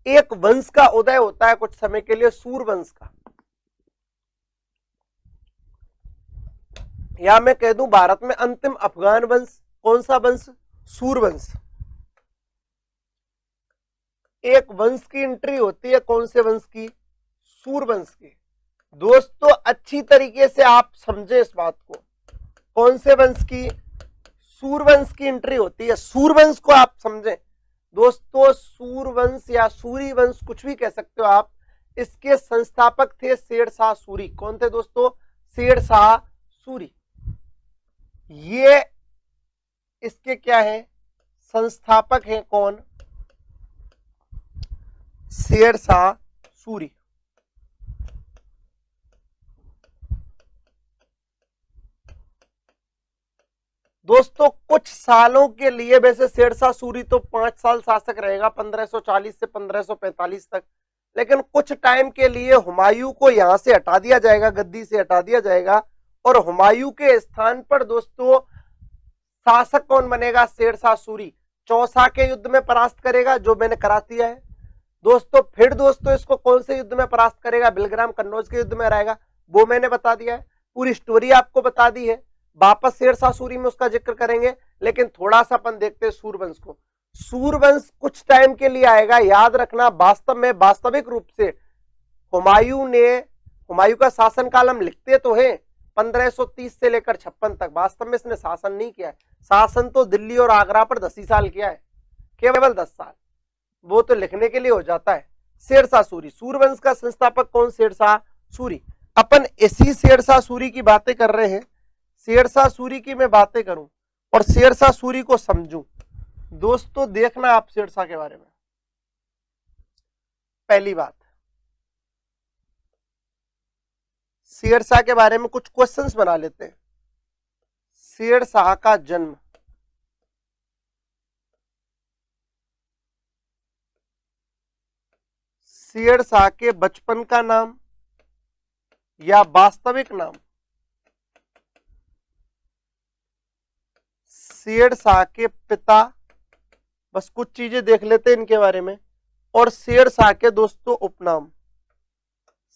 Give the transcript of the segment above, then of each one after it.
एक वंश का उदय होता है कुछ समय के लिए, सूरवंश का, या मैं कह दूं भारत में अंतिम अफगान वंश, कौन सा वंश? सूरवंश। एक वंश की एंट्री होती है, कौन से वंश की? सूरवंश की। दोस्तों अच्छी तरीके से आप समझे इस बात को, कौन से वंश की? सूरवंश की एंट्री होती है। सूरवंश को आप समझें दोस्तों, सूरवंश या सूरी वंश कुछ भी कह सकते हो आप। इसके संस्थापक थे शेरशाह सूरी। कौन थे दोस्तों? शेरशाह सूरी। ये इसके क्या है? संस्थापक हैं। कौन? शेरशाह सूरी। दोस्तों कुछ सालों के लिए, वैसे शेरशाह सूरी तो 5 साल शासक रहेगा 1540 से 1545 तक, लेकिन कुछ टाइम के लिए हुमायूं को यहां से हटा दिया जाएगा, गद्दी से हटा दिया जाएगा, और हुमायूं के स्थान पर दोस्तों शासक कौन बनेगा? शेरशाह सूरी। चौसा के युद्ध में परास्त करेगा, जो मैंने करा दिया है दोस्तों। फिर दोस्तों इसको कौन से युद्ध में परास्त करेगा? बिलग्राम कन्नौज के युद्ध में रहेगा, वो मैंने बता दिया है, पूरी स्टोरी आपको बता दी है। वापस शेरशाह सूरी में उसका जिक्र करेंगे, लेकिन थोड़ा सा अपन देखते हैं सूरवंश को। सूरवंश कुछ टाइम के लिए आएगा, याद रखना। वास्तव में वास्तविक रूप से हुमायूं का शासनकाल हम लिखते तो है 1530 से लेकर 56 तक, वास्तव में इसने शासन नहीं किया है। शासन तो दिल्ली और आगरा पर 10 ही साल किया है, केवल 10 साल, वो तो लिखने के लिए हो जाता है। शेरशाह सूरी, सूरवंश का संस्थापक कौन? शेरशाह सूरी। अपन इसी शेरशाह सूरी की बातें कर रहे हैं। शेरशाह सूरी की मैं बातें करूं और शेरशाह सूरी को समझूं। दोस्तों देखना आप शेरशाह के बारे में। पहली बात, शेरशाह के बारे में कुछ क्वेश्चंस बना लेते हैं। शेरशाह का जन्म, शेरशाह के बचपन का नाम या वास्तविक नाम, शेरशाह के पिता, बस कुछ चीजें देख लेते हैं इनके बारे में, और शेरशाह के दोस्तों उपनाम,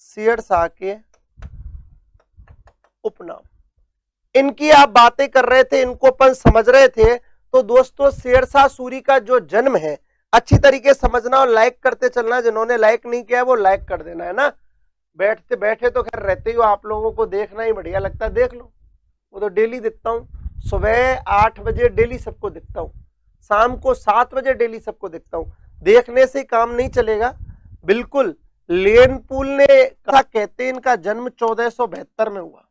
शेरशाह के उपनाम। इनकी आप बातें कर रहे थे, इनको अपन समझ रहे थे। तो दोस्तों शेरशाह सूरी का जो जन्म है अच्छी तरीके से समझना और लाइक करते चलना। जिन्होंने लाइक नहीं किया है वो लाइक कर देना, है ना। बैठते बैठे तो खैर रहते ही हो, आप लोगों को देखना ही बढ़िया लगता है, देख लो। वो तो डेली दिखता हूँ, सुबह 8 बजे डेली सबको दिखता हूँ, शाम को 7 बजे डेली सबको दिखता हूँ। देखने से काम नहीं चलेगा, बिल्कुल। लेनपूल ने कहा, कहते इनका जन्म 1472 में हुआ।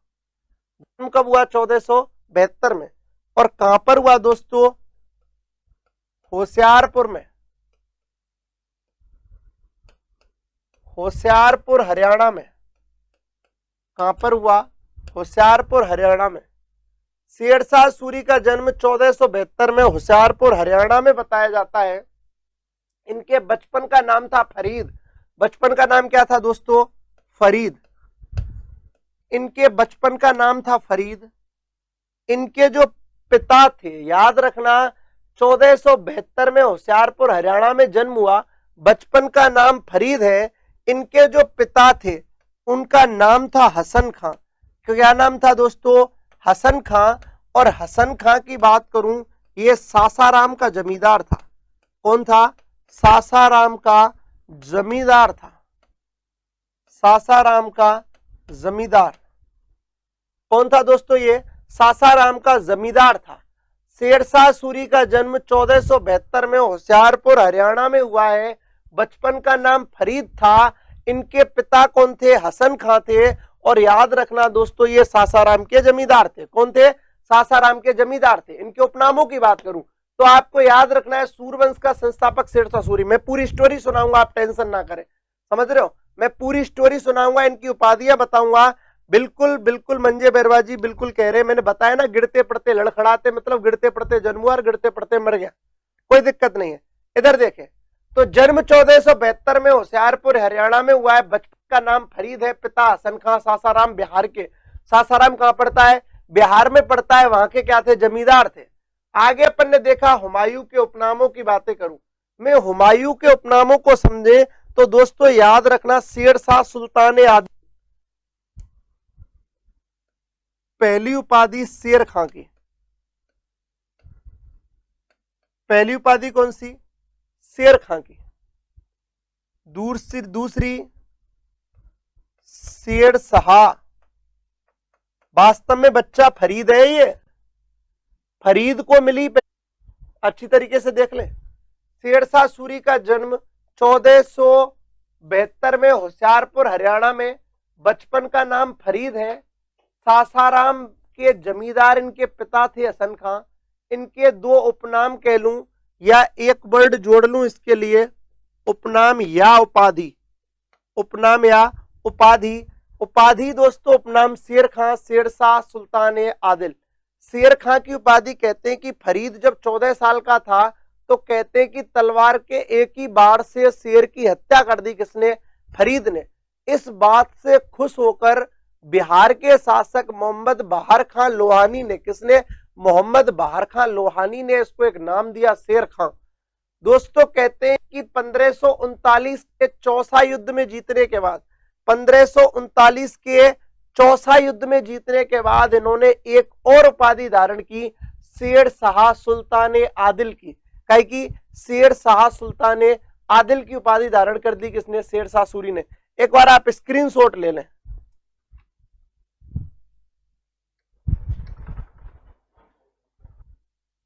जन्म कब हुआ? 1472 में। और कहां पर हुआ दोस्तों? होशियारपुर में, होशियारपुर हरियाणा में। कहां पर हुआ? होशियारपुर हरियाणा में। शेरशाह सूरी का जन्म 1472 में होशियारपुर हरियाणा में बताया जाता है। इनके बचपन का नाम था फरीद। बचपन का नाम क्या था दोस्तों? फरीद। इनके बचपन का नाम था फरीद। इनके जो पिता थे, याद रखना, 1472 में होशियारपुर हरियाणा में जन्म हुआ, बचपन का नाम फरीद है। इनके जो पिता थे उनका नाम था हसन खां। क्या नाम था दोस्तों? हसन खां। और हसन खां की बात करूं, ये सासाराम का जमींदार था। कौन था? सासाराम का जमींदार था। सासाराम का जमींदार कौन था दोस्तों? ये सासाराम का जमींदार था। शेरशाह सूरी का जन्म 1472 में होशियारपुर हरियाणा में हुआ है। बचपन का नाम फरीद था। इनके पिता कौन थे? हसन खां थे। और याद रखना दोस्तों, ये सासाराम के जमींदार थे। कौन थे? सासाराम के जमींदार थे। इनके उपनामों की बात करूं तो आपको याद रखना है, सूरवंश का संस्थापक शेरशाह सूरी। मैं पूरी स्टोरी सुनाऊंगा, आप टेंशन ना करें, समझ रहे हो। मैं पूरी स्टोरी सुनाऊंगा, इनकी उपाधियां बताऊंगा। बिल्कुल बिल्कुल मंजे बैरवा जी बिल्कुल कह रहे हैं, मैंने बताया ना, गिरते पड़ते लड़खड़ाते, मतलब गिरते पड़ते जन्म हुआ और गिरते पड़ते मर गया, कोई दिक्कत नहीं है। इधर देखें तो जन्म 1472 में होशियारपुर हरियाणा में हुआ है। बचपन का नाम फरीद है। पिता हसन खां, सासाराम बिहार के। सासाराम कहां पड़ता है? बिहार में पड़ता है। वहां के क्या थे? जमींदार थे। आगे अपन ने देखा हुमायूं के उपनामों की बातें करूं, में हुमायूं के उपनामों को समझे तो दोस्तों याद रखना शेरशाह सुल्तान आदिल, पहली उपाधि शेर खां की, पहली उपाधि कौन सी? शेर खां की। दूसरी शेरशाह, वास्तव में बच्चा फरीद है, ये फरीद को मिली, अच्छी तरीके से देख ले। शेरशाह सूरी का जन्म 1472 में होशियारपुर हरियाणा में, बचपन का नाम फरीद है। सासाराम के जमींदार इनके पिता थे हसन खां। इनके दो उपनाम कह लूं या एक वर्ड जोड़ लूं इसके लिए, उपनाम या उपाधि, उपनाम या उपाधि। उपाधि दोस्तों उपनाम शेर खां, शेरशाह सुल्तान आदिल। शेर खां की उपाधि कहते हैं कि फरीद जब 14 साल का था तो कहते हैं कि तलवार के एक ही बार से शेर की हत्या कर दी, किसने? फरीद ने। इस बात से खुश होकर बिहार के शासक मोहम्मद बहार खां लोहानी ने, किसने? मोहम्मद बहार खां लोहानी ने इसको एक नाम दिया शेर खां। दोस्तों कहते हैं कि 1539 के चौसा युद्ध में जीतने के बाद, 1539 के चौसा युद्ध में जीतने के बाद इन्होंने एक और उपाधि धारण की, शेरशाह सुल्तान आदिल की। कहे कि शेरशाह सुल्तान आदिल की उपाधि धारण कर दी, किसने? शेरशाह सूरी ने। एक बार आप स्क्रीनशॉट ले लें।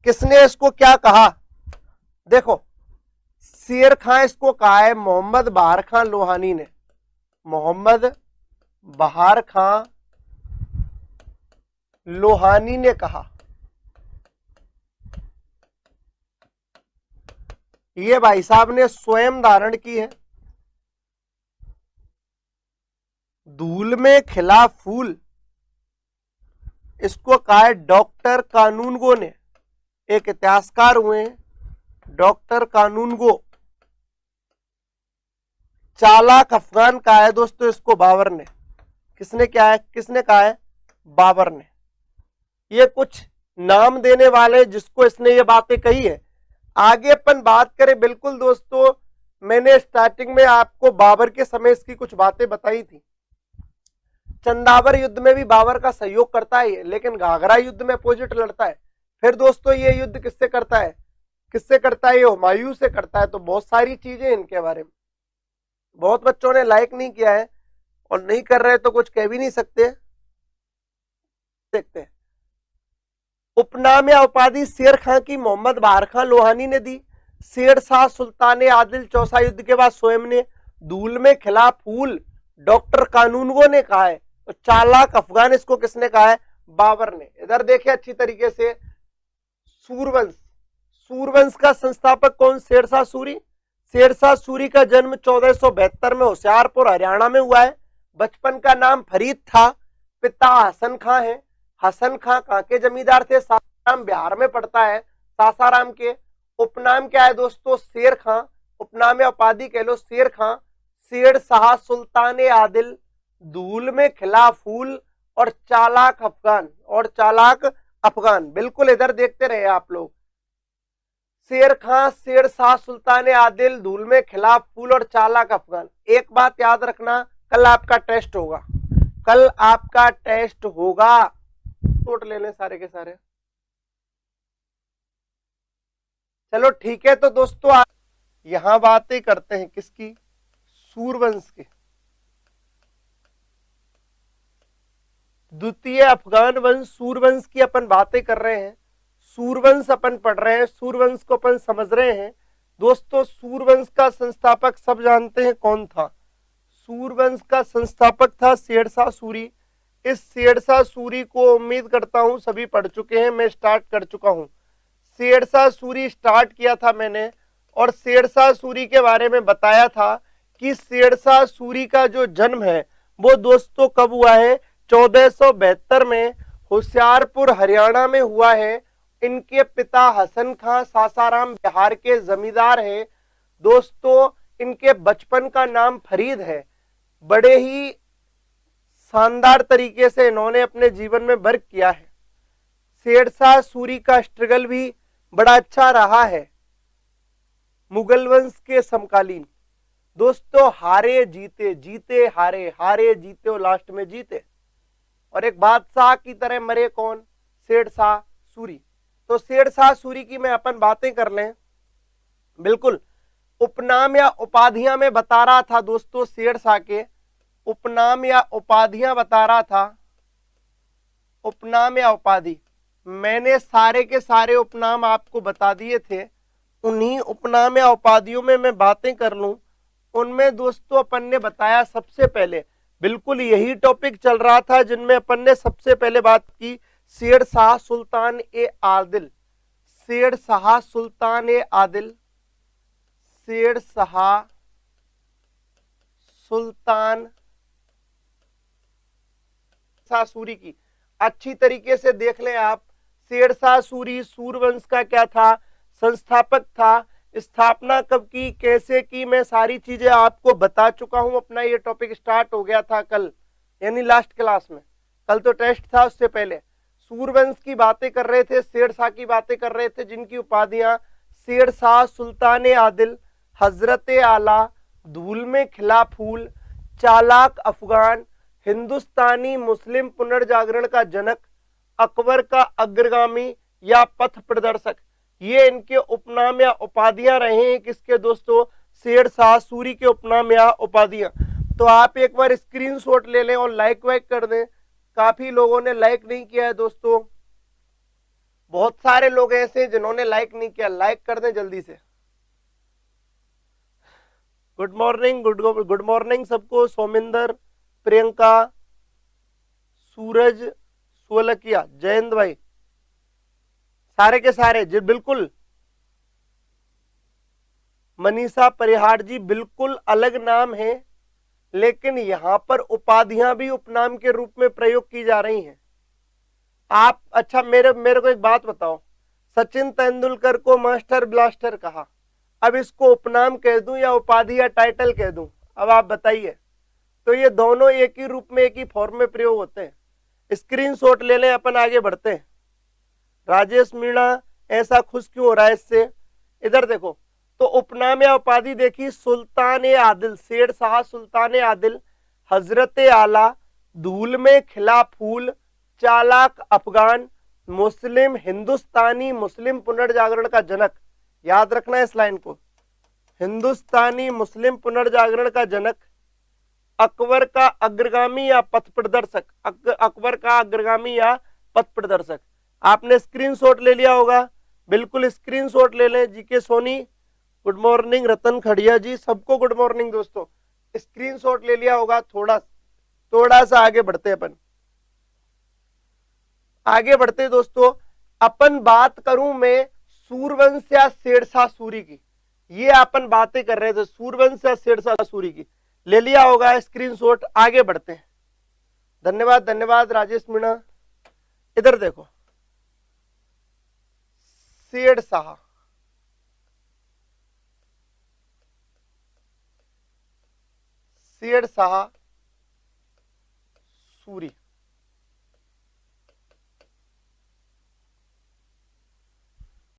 किसने इसको क्या कहा? देखो, शेर खां इसको कहा है मोहम्मद बहार खां लोहानी ने, मोहम्मद बहार खां लोहानी ने कहा। ये भाई साहब ने स्वयं धारण की है। धूल में खिला फूल, इसको कहा है डॉक्टर कानूनगो ने, एक इतिहासकार हुए डॉक्टर कानूनगो। चालाक अफगान कहा है दोस्तों इसको बाबर ने। किसने क्या है? किसने कहा है? बाबर ने। ये कुछ नाम देने वाले जिसको इसने ये बातें कही है। आगे अपन बात करें, बिल्कुल दोस्तों मैंने स्टार्टिंग में आपको बाबर के समय इसकी कुछ बातें बताई थी। चंदावर युद्ध में भी बाबर का सहयोग करता है, लेकिन घाघरा युद्ध में अपोजिट लड़ता है। फिर दोस्तों ये युद्ध किससे करता है? किससे करता है? ये हुमायूं से करता है। तो बहुत सारी चीजें इनके बारे में, बहुत बच्चों ने लाइक नहीं किया है और नहीं कर रहे तो कुछ कह भी नहीं सकते। देखते हैं। उपनाम या उपाधि शेर खां की मोहम्मद बहार खां लोहानी ने दी। शेरशाह सुल्तान आदिल चौसा युद्ध के बाद स्वयं ने। धूल में खिला फूल डॉक्टर कानूनगो ने कहा है। तो चालाक अफगान इसको किसने कहा है? बाबर ने। इधर देखिए अच्छी तरीके से, सूरवंश, सूरवंश का संस्थापक कौन? शेरशाह सूरी। शेरशाह सूरी का जन्म 1472 में होशियारपुर हरियाणा में हुआ है। बचपन का नाम फरीद था। पिता हसन खां है। हसन खां कहां के जमींदार थे? सासाराम बिहार में पड़ता है। सासाराम के उपनाम क्या है दोस्तों? शेर खां। उपनाम या उपाधि कह लो शेर खां। शेरशाह सुल्तान आदिल, धूल में खिला फूल और चालाक अफगान, और चालाक अफगान। बिल्कुल इधर देखते रहे आप लोग। शेर खां, शेरशाह सुल्तान आदिल, धूल में खिला फूल और चालाक अफगान। एक बात याद रखना, कल आपका टेस्ट होगा, कल आपका टेस्ट होगा। नोट ले लें सारे के सारे। चलो ठीक है, तो दोस्तों आप यहां बातें करते हैं किसकी? सूरवंश की। द्वितीय अफगान वंश सूरवंश की अपन बातें कर रहे हैं। सूरवंश अपन पढ़ रहे हैं, सूरवंश को अपन समझ रहे हैं। दोस्तों सूरवंश का संस्थापक सब जानते हैं कौन था? सूरवंश का संस्थापक था शेरशाह सूरी। इस शेरशाह सूरी को उम्मीद करता हूं सभी पढ़ चुके हैं, मैं स्टार्ट कर चुका हूं। शेरशाह सूरी स्टार्ट किया था मैंने, और शेरशाह सूरी के बारे में बताया था कि शेरशाह सूरी का जो जन्म है वो दोस्तों कब हुआ है? 1472 में होशियारपुर हरियाणा में हुआ है। इनके पिता हसन खां सासाराम बिहार के जमींदार हैं। दोस्तों इनके बचपन का नाम फरीद है। बड़े ही शानदार तरीके से इन्होंने अपने जीवन में वर्क किया है। शेरशाह सूरी का स्ट्रगल भी बड़ा अच्छा रहा है। मुगल वंश के समकालीन। दोस्तों हारे जीते, जीते हारे, हारे जीते और लास्ट में जीते, और एक बादशाह की तरह मरे कौन? शेरशाह सूरी। तो शेरशाह सूरी की मैं अपन बातें कर लें, बिल्कुल उपनाम या उपाधियां में बता रहा था दोस्तों, शेरशाह के उपनाम या उपाधियां बता रहा था, उपनाम या उपाधि। मैंने सारे के सारे उपनाम आपको बता दिए थे, उन्हीं उपनाम या उपाधियों में मैं बातें कर लूं। उनमें दोस्तों अपन ने बताया सबसे पहले, बिल्कुल यही टॉपिक चल रहा था जिनमें अपन ने सबसे पहले बात की, शेरशाह सुल्तान ए आदिल, शेरशाह सुल्तान ए आदिल, शेरशाह सुल्तान सूरी की अच्छी तरीके से देख लें आप। शेरशाह सूरी सूरवंश का क्या था? संस्थापक था। स्थापना कब की, कैसे की, मैं सारी चीजें आपको बता चुका हूं। अपना ये टॉपिक स्टार्ट हो गया था कल, यानी लास्ट क्लास में। कल तो टेस्ट था, उससे पहले सूरवंश की बातें कर रहे थे, शेरशाह की बातें कर रहे थे, जिनकी उपाधियां शेरशाह सुल्तान आदिल, हजरत आला, धूल में खिला फूल, चालाक अफगान, हिंदुस्तानी मुस्लिम पुनर्जागरण का जनक, अकबर का अग्रगामी या पथ प्रदर्शक, ये इनके उपनाम या उपाधियां रहे हैं। किसके दोस्तों? शेरशाह सूरी के उपनाम या उपाधियां। तो आप एक बार स्क्रीनशॉट ले लें और लाइक वाइक कर दें। काफी लोगों ने लाइक नहीं किया है दोस्तों, बहुत सारे लोग ऐसे जिन्होंने लाइक नहीं किया, लाइक कर दें जल्दी से। गुड मॉर्निंग, गुड मॉर्निंग सबको। सोमिंदर, प्रियंका, सूरज, सोलकिया, जयंत भाई, सारे के सारे जी बिल्कुल। मनीषा परिहार जी, बिल्कुल अलग नाम है, लेकिन यहां पर उपाधियां भी उपनाम के रूप में प्रयोग की जा रही हैं। आप अच्छा मेरे को एक बात बताओ, सचिन तेंदुलकर को मास्टर ब्लास्टर कहा, अब इसको उपनाम कह दूं या उपाधि या टाइटल कह दूं? अब आप बताइए। तो ये दोनों एक ही रूप में, एक ही फॉर्म में प्रयोग होते हैं। स्क्रीनशॉट ले लें, अपन आगे बढ़ते हैं। राजेश मीणा, ऐसा खुश क्यों हो रहा है इससे? इधर देखो, तो उपनाम या उपाधि देखी, सुल्तान ए आदिल, शेरशाह सुल्तान ए आदिल, हजरत आला, धूल में खिला फूल, चालाक अफगान, मुस्लिम हिंदुस्तानी मुस्लिम पुनर्जागरण का जनक। याद रखना इस लाइन को, हिंदुस्तानी मुस्लिम पुनर्जागरण का जनक, अकबर का अग्रगामी या पथ प्रदर्शक, अकबर का अग्रगामी या पथ प्रदर्शक। आपने स्क्रीनशॉट ले लिया होगा, बिल्कुल स्क्रीनशॉट ले लें। जीके सोनी गुड मॉर्निंग, रतन खड़िया जी सबको गुड मॉर्निंग दोस्तों, स्क्रीनशॉट ले लिया होगा। थोड़ा सा आगे बढ़ते अपन, आगे बढ़ते दोस्तों। अपन बात करूं मैं सूरवंश या शेरशाह सूरी की, ये अपन बातें कर रहे थे सूरवंश या शेरशाह सूरी की, ले लिया होगा स्क्रीनशॉट। आगे बढ़ते हैं, धन्यवाद धन्यवाद राजेश मीणा। इधर देखो, शेरशाह, शेरशाह सूरी,